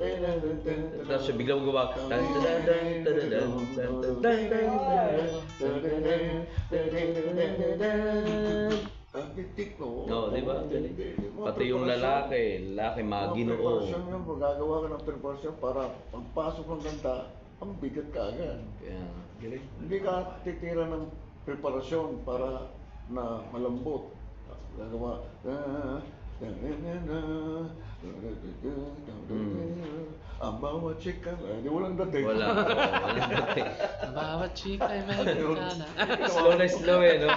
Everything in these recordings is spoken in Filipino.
Tapos siya biglang gawa. Ang titik, no? No, di ba? Pati yung lalaki maginoo. Preparasyon nga, magagawa ka ng preparasyon para pagpasok ng kanta, ang bigat ka agad. Kaya, galing. Hindi ka titira ng preparasyon para na malambot. Gagawa. Ang bawat chika, di walang dating. Wala. Walang dating. Ang bawat chika ay may bintana. Slow na slow eh, no?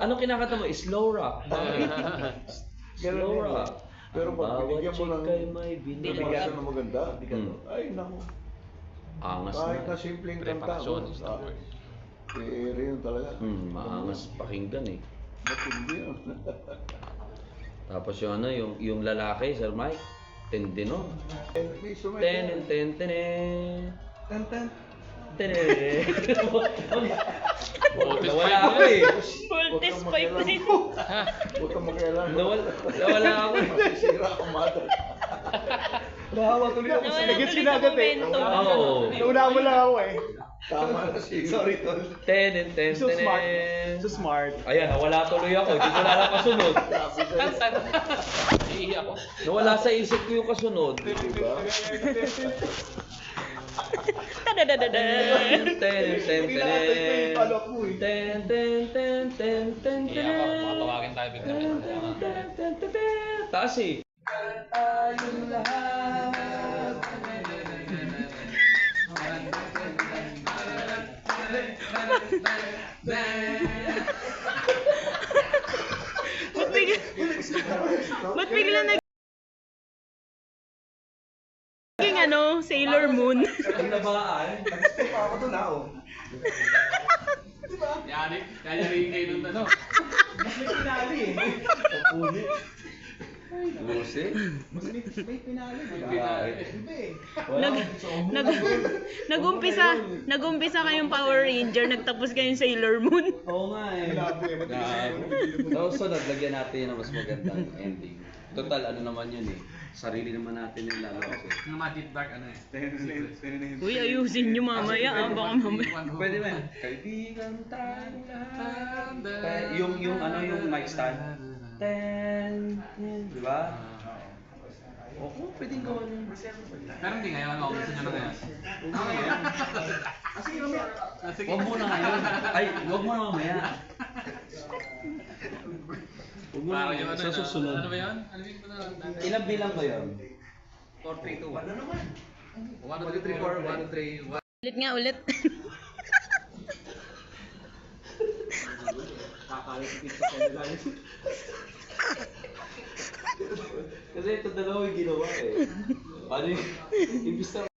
Anong kinakanta mo? Slow rock. Slow Ganun rock. yun. Pero pag binigyan mo ng chika'y may preparasyon na maganda, ay naku. Angas Kahit na na. simpleng kanta. Preparasyon is the word. Ere yun talaga. Maangas pakinggan eh. Matindi yun. Tapos yung ano, yung lalaki, Sir Mike, tindi no? May sumay Tenen, ten, tenen. Tan. Nawala ako eh. Voltes 5 kasi. Huwag kang makialam. Nawala ako eh. Masisira ang mother. Nahawa tuloy ako sa nagets kinagat eh. Oo. Nauna mo lang ako eh. Tama na si Sorry, tol. Tenen, ten, So smart. tenen. So smart. Ayan, nawala tuloy ako. Hindi ko na lang kasunod. Iiyak ako. Nawala sa isip ko yung kasunod. Diba? Tadadadada. Ten, ten, ten, Pinakatay ko yung follow-up mo eh. ten, ten, ten, ten, ten, Iiyak ako. Makatawagin tayo bigla. Taas eh. Tayong lahat. Ba't bigla naging ano, Sailor Moon? Ang nabaan. Nag-step ako doon ah, oh. Kaya rin kayo nung ano. Mas may pinali eh. Lucy? Mas may pinali. Iba eh. Nag-umpisa kayong Power Ranger, nagtapos kayong Sailor Moon. Oo nga eh. Tapos sunod, lagyan natin ng mas magandang ending. Total, ano naman yun eh. Sarili naman natin yung lalo kasi. Yung mga deep dark ano eh. Uy, ayusin nyo mamaya baka mamaya. Pwede ba? Kaibigan tayong lahat. Yung ano, yung mic stand. Ten. Di ba? Oo, pwedeng gawin yun. Pero hindi ngayon, ako gusto nyo na ngayon. Sige. Huwag muna ngayon. Ay, huwag muna mamaya. Huwag muna Parang yung ngayon. ano, Sa susunod. Ano ba yun? Ano ba yun? Ilang bilang ba yun? 4, 3, 2, 1. 1, 2, 3, 4, 1, 2, 3, 1. Ulit nga, ulit. Kasi ito dalawa yung ginawa eh. Paano yung imbis na